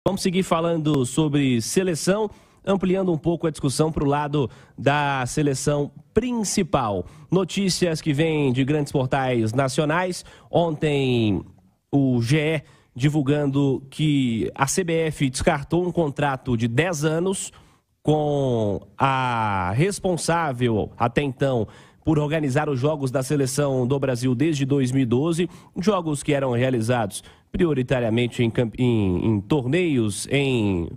Vamos seguir falando sobre seleção, ampliando um pouco a discussão para o lado da seleção principal. Notícias que vêm de grandes portais nacionais. Ontem, o GE divulgando que a CBF descartou um contrato de 10 anos com a responsável, até então, por organizar os jogos da seleção do Brasil desde 2012, jogos que eram realizados prioritariamente em torneios,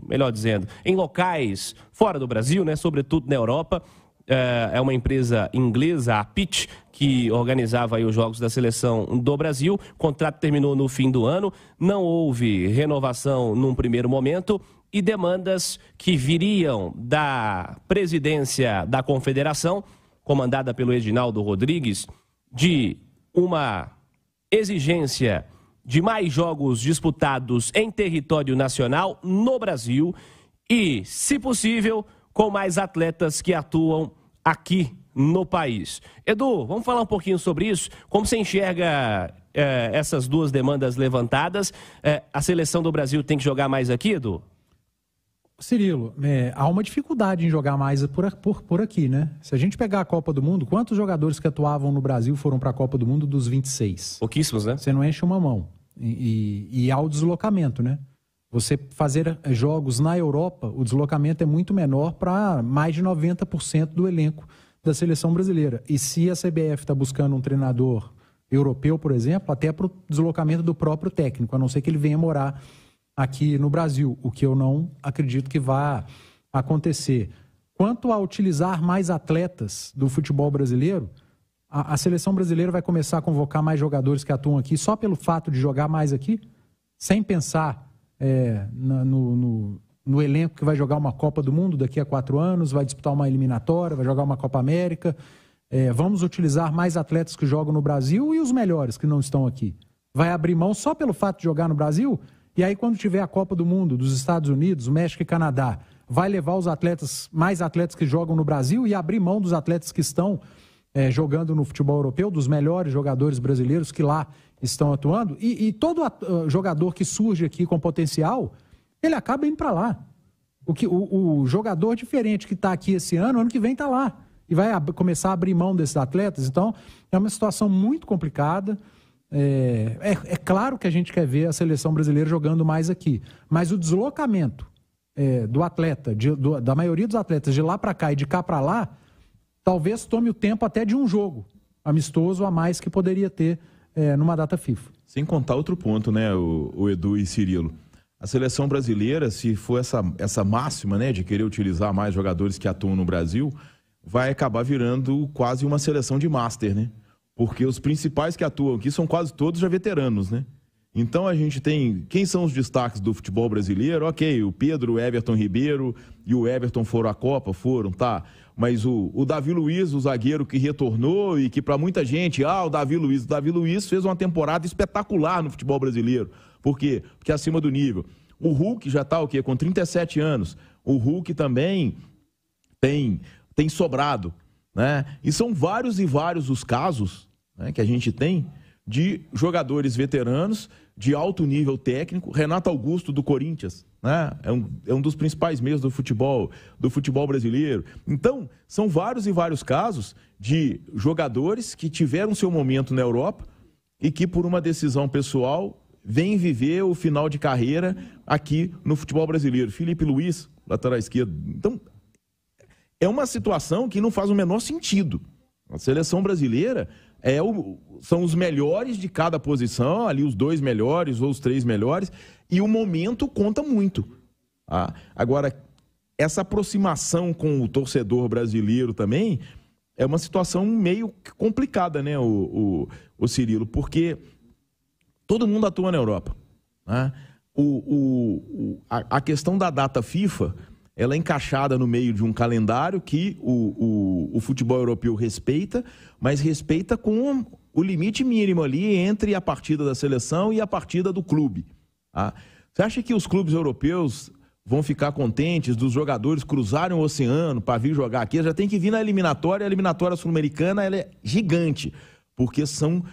melhor dizendo, em locais fora do Brasil, né, sobretudo na Europa. É uma empresa inglesa, a Pitch, que organizava aí os jogos da seleção do Brasil. O contrato terminou no fim do ano, não houve renovação num primeiro momento e demandas que viriam da presidência da confederação, comandada pelo Edinaldo Rodrigues, de uma exigência de mais jogos disputados em território nacional no Brasil e, se possível, com mais atletas que atuam aqui no país. Edu, vamos falar um pouquinho sobre isso? Como você enxerga essas duas demandas levantadas? A seleção do Brasil tem que jogar mais aqui, Edu? Cirilo, há uma dificuldade em jogar mais por aqui, né? Se a gente pegar a Copa do Mundo, quantos jogadores que atuavam no Brasil foram para a Copa do Mundo dos 26? Pouquíssimos, né? Você não enche uma mão. E há o deslocamento, né? Você fazer jogos na Europa, o deslocamento é muito menor para mais de 90% do elenco da seleção brasileira. E se a CBF está buscando um treinador europeu, por exemplo, até para o deslocamento do próprio técnico, a não ser que ele venha morar aqui no Brasil, o que eu não acredito que vá acontecer. Quanto a utilizar mais atletas do futebol brasileiro, a seleção brasileira vai começar a convocar mais jogadores que atuam aqui só pelo fato de jogar mais aqui, sem pensar no elenco que vai jogar uma Copa do Mundo daqui a 4 anos, vai disputar uma eliminatória, vai jogar uma Copa América. Vamos utilizar mais atletas que jogam no Brasil e os melhores que não estão aqui. Vai abrir mão só pelo fato de jogar no Brasil? E aí, quando tiver a Copa do Mundo dos Estados Unidos, México e Canadá, vai levar os atletas, mais atletas que jogam no Brasil e abrir mão dos atletas que estão jogando no futebol europeu, dos melhores jogadores brasileiros que lá estão atuando. E todo jogador que surge aqui com potencial, ele acaba indo para lá. O jogador diferente que está aqui esse ano que vem está lá. E vai começar a abrir mão desses atletas. Então, é uma situação muito complicada. É claro que a gente quer ver a seleção brasileira jogando mais aqui, mas o deslocamento do atleta, da maioria dos atletas de lá para cá e de cá para lá, talvez tome o tempo até de um jogo amistoso a mais que poderia ter numa data FIFA. Sem contar outro ponto, né, o Edu e Cirilo. A seleção brasileira, se for essa máxima, né, de querer utilizar mais jogadores que atuam no Brasil, vai acabar virando quase uma seleção de master, né? Porque os principais que atuam aqui são quase todos já veteranos, né? Então a gente tem... Quem são os destaques do futebol brasileiro? Ok, o Pedro, o Everton Ribeiro e o Everton foram à Copa, tá. Mas o Davi Luiz, o zagueiro que retornou e que para muita gente... o Davi Luiz fez uma temporada espetacular no futebol brasileiro. Por quê? Porque é acima do nível. O Hulk já está o quê? Com 37 anos. O Hulk também tem sobrado, né? E são vários e vários os casos, né, que a gente tem de jogadores veteranos de alto nível técnico. Renato Augusto do Corinthians, né, é um dos principais meios do futebol brasileiro. Então, são vários e vários casos de jogadores que tiveram seu momento na Europa e que, por uma decisão pessoal, vêm viver o final de carreira aqui no futebol brasileiro. Felipe Luiz, lateral esquerdo. Então, é uma situação que não faz o menor sentido. A seleção brasileira são os melhores de cada posição, ali os 2 melhores ou os 3 melhores, e o momento conta muito. Agora, essa aproximação com o torcedor brasileiro também é uma situação meio complicada, né, o Cirilo, porque todo mundo atua na Europa, né? A questão da data FIFA, ela é encaixada no meio de um calendário que o futebol europeu respeita, mas respeita com o limite mínimo ali entre a partida da seleção e a partida do clube. Você acha que os clubes europeus vão ficar contentes dos jogadores cruzarem o oceano para vir jogar aqui? Já tem que vir na eliminatória. A eliminatória sul-americana ela é gigante, porque são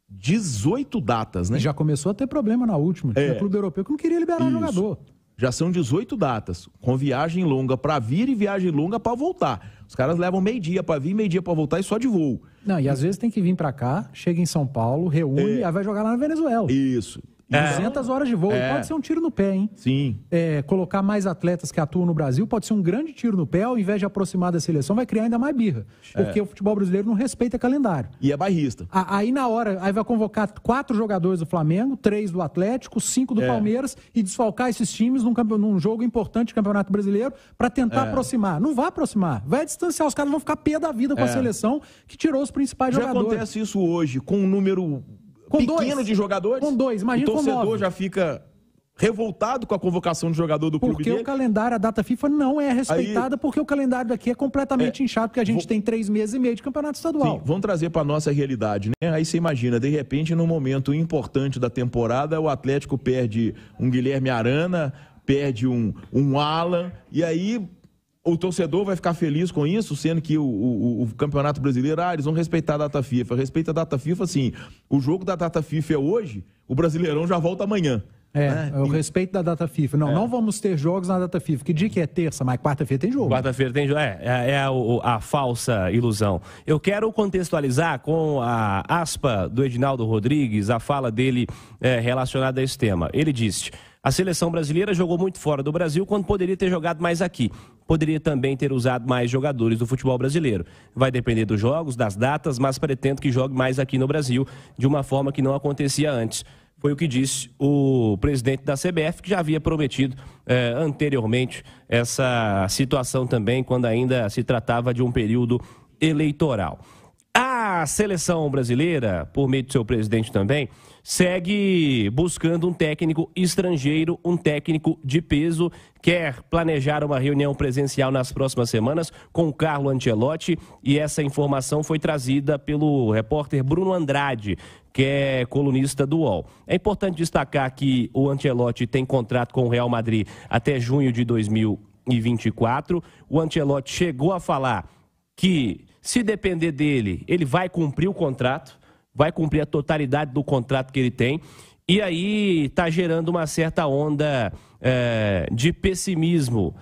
18 datas, né? E já começou a ter problema na última. Tinha clube europeu que não queria liberar o jogador. Já são 18 datas, com viagem longa para vir e viagem longa para voltar. Os caras levam meio-dia para vir, meio-dia para voltar e só de voo. Não, e às vezes tem que vir para cá, chega em São Paulo, reúne e aí vai jogar lá na Venezuela. Isso. 200 horas de voo. Pode ser um tiro no pé, hein? Sim. Colocar mais atletas que atuam no Brasil pode ser um grande tiro no pé, ao invés de aproximar da seleção, vai criar ainda mais birra. Porque o futebol brasileiro não respeita calendário. E é bairrista. Aí na hora, aí vai convocar 4 jogadores do Flamengo, 3 do Atlético, 5 do Palmeiras e desfalcar esses times num jogo importante do Campeonato Brasileiro para tentar aproximar. Não vai aproximar, vai distanciar. Os caras vão ficar pé da vida com a seleção que tirou os principais jogadores. Já acontece isso hoje com um número pequeno de jogadores. Com 2, imagina com 9. O torcedor já fica revoltado com a convocação de jogador do clube dele. Porque o calendário, a data FIFA não é respeitada, porque o calendário daqui é completamente inchado, porque a gente tem 3 meses e meio de campeonato estadual. Sim, vamos trazer para nossa realidade, né? Aí você imagina, de repente, num momento importante da temporada, o Atlético perde um Guilherme Arana, perde um Alan, e aí o torcedor vai ficar feliz com isso, sendo que o Campeonato Brasileiro, eles vão respeitar a data FIFA. Respeita a data FIFA, sim. O jogo da data FIFA é hoje, o Brasileirão já volta amanhã. O respeito da data FIFA. Não vamos ter jogos na data FIFA. Que dia que é terça, mas quarta-feira tem jogo. Quarta-feira tem jogo. A falsa ilusão. Eu quero contextualizar com a aspa do Edinaldo Rodrigues, a fala dele relacionada a esse tema. Ele disse: a seleção brasileira jogou muito fora do Brasil quando poderia ter jogado mais aqui. Poderia também ter usado mais jogadores do futebol brasileiro. Vai depender dos jogos, das datas, mas pretendo que jogue mais aqui no Brasil, de uma forma que não acontecia antes. Foi o que disse o presidente da CBF, que já havia prometido anteriormente essa situação também, quando ainda se tratava de um período eleitoral. A seleção brasileira, por meio do seu presidente também, segue buscando um técnico estrangeiro, um técnico de peso, quer planejar uma reunião presencial nas próximas semanas com o Carlo Ancelotti, e essa informação foi trazida pelo repórter Bruno Andrade, que é colunista do UOL. É importante destacar que o Ancelotti tem contrato com o Real Madrid até junho de 2024. O Ancelotti chegou a falar que, se depender dele, ele vai cumprir o contrato, vai cumprir a totalidade do contrato que ele tem, e aí está gerando uma certa onda de pessimismo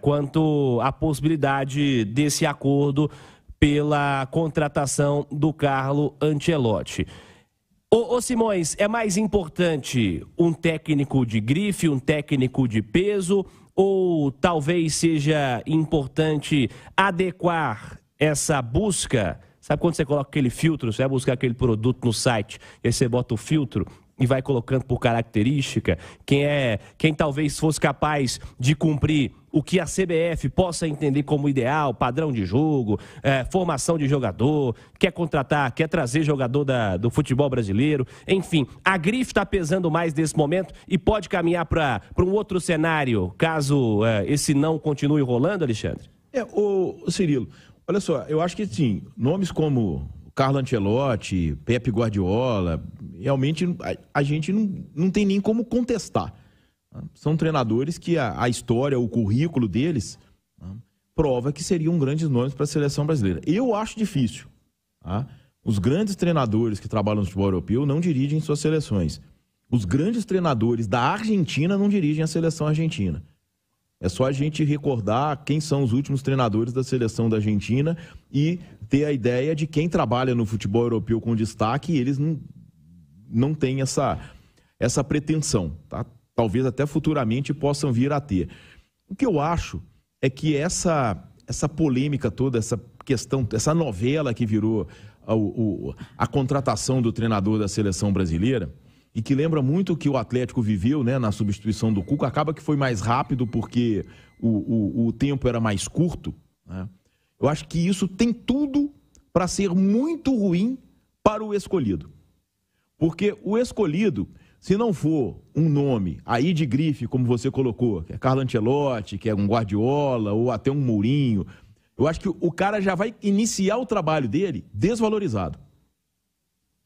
quanto à possibilidade desse acordo pela contratação do Carlo Ancelotti. Ô Simões, é mais importante um técnico de grife, um técnico de peso, ou talvez seja importante adequar essa busca? Sabe quando você coloca aquele filtro, você vai buscar aquele produto no site, e aí você bota o filtro e vai colocando por característica quem talvez fosse capaz de cumprir o que a CBF possa entender como ideal, padrão de jogo, formação de jogador, quer contratar, quer trazer jogador do futebol brasileiro, enfim, a grife está pesando mais nesse momento e pode caminhar para um outro cenário, caso esse não continue rolando, Alexandre? Ô Cirilo, olha só, eu acho que sim, nomes como Carlo Ancelotti, Pepe Guardiola, realmente a gente não tem nem como contestar. São treinadores que a história, o currículo deles prova que seriam grandes nomes para a seleção brasileira. Eu acho difícil. Os grandes treinadores que trabalham no futebol europeu não dirigem suas seleções. Os grandes treinadores da Argentina não dirigem a seleção argentina. É só a gente recordar quem são os últimos treinadores da seleção da Argentina e ter a ideia de quem trabalha no futebol europeu com destaque, e eles não têm essa pretensão, tá? Talvez até futuramente possam vir a ter. O que eu acho é que essa polêmica toda, essa questão, essa novela que virou a contratação do treinador da seleção brasileira, e que lembra muito o que o Atlético viveu, né, na substituição do Cuca, acaba que foi mais rápido porque o tempo era mais curto, né? Eu acho que isso tem tudo para ser muito ruim para o escolhido. Porque o escolhido, se não for um nome aí de grife, como você colocou, que é Carlo Ancelotti, que é um Guardiola ou até um Mourinho, eu acho que o cara já vai iniciar o trabalho dele desvalorizado.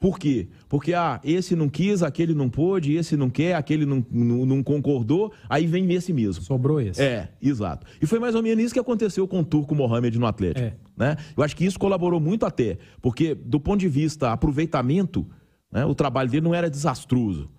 Por quê? Porque esse não quis, aquele não pôde, esse não quer, aquele não concordou, aí vem esse mesmo. Sobrou esse. Exato. E foi mais ou menos isso que aconteceu com o Turco Mohamed no Atlético. Né? Eu acho que isso colaborou muito até, porque do ponto de vista aproveitamento, né? O trabalho dele não era desastroso.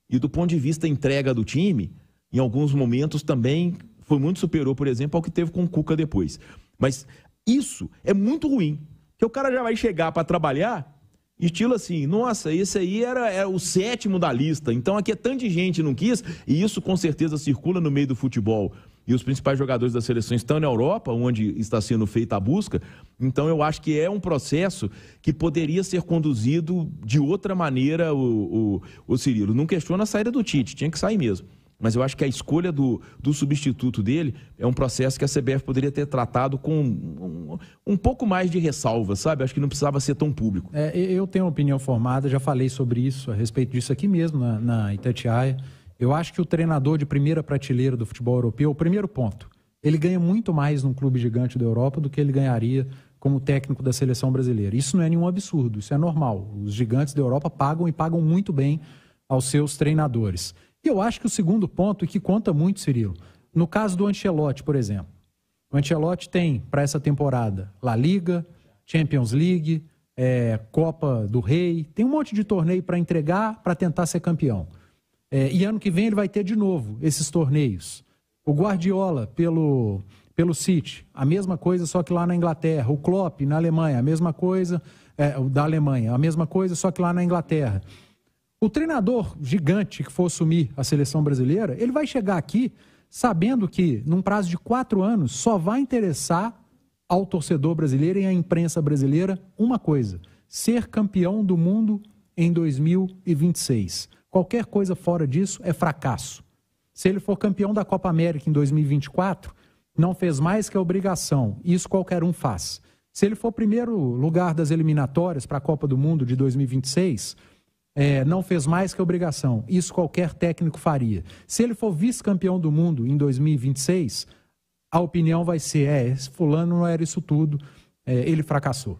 E do ponto de vista da entrega do time, em alguns momentos também foi muito superior, por exemplo, ao que teve com o Cuca depois. Mas isso é muito ruim, porque o cara já vai chegar para trabalhar, estilo assim, nossa, esse aí era o 7º da lista, então aqui é tanta gente não quis, e isso com certeza circula no meio do futebol. E os principais jogadores da seleção estão na Europa, onde está sendo feita a busca. Então eu acho que é um processo que poderia ser conduzido de outra maneira, o Cirilo. Não questiona a saída do Tite, tinha que sair mesmo. Mas eu acho que a escolha do substituto dele é um processo que a CBF poderia ter tratado com um pouco mais de ressalva, sabe? Acho que não precisava ser tão público. Eu tenho uma opinião formada, já falei sobre isso, a respeito disso aqui mesmo, na Itatiaia. Eu acho que o treinador de primeira prateleira do futebol europeu, o primeiro ponto, ele ganha muito mais num clube gigante da Europa do que ele ganharia como técnico da seleção brasileira. Isso não é nenhum absurdo, isso é normal. Os gigantes da Europa pagam e pagam muito bem aos seus treinadores. E eu acho que o segundo ponto, e que conta muito, Cirilo, no caso do Ancelotti, por exemplo. O Ancelotti tem, para essa temporada, La Liga, Champions League, Copa do Rei, tem um monte de torneio para entregar para tentar ser campeão. E ano que vem ele vai ter de novo esses torneios. O Guardiola pelo City, a mesma coisa, só que lá na Inglaterra. O Klopp na Alemanha, a mesma coisa, da Alemanha, a mesma coisa, só que lá na Inglaterra. O treinador gigante que for assumir a seleção brasileira, ele vai chegar aqui sabendo que, num prazo de 4 anos, só vai interessar ao torcedor brasileiro e à imprensa brasileira uma coisa: ser campeão do mundo em 2026. Qualquer coisa fora disso é fracasso. Se ele for campeão da Copa América em 2024, não fez mais que a obrigação. Isso qualquer um faz. Se ele for primeiro lugar das eliminatórias para a Copa do Mundo de 2026, não fez mais que a obrigação. Isso qualquer técnico faria. Se ele for vice-campeão do mundo em 2026, a opinião vai ser: esse fulano não era isso tudo, ele fracassou.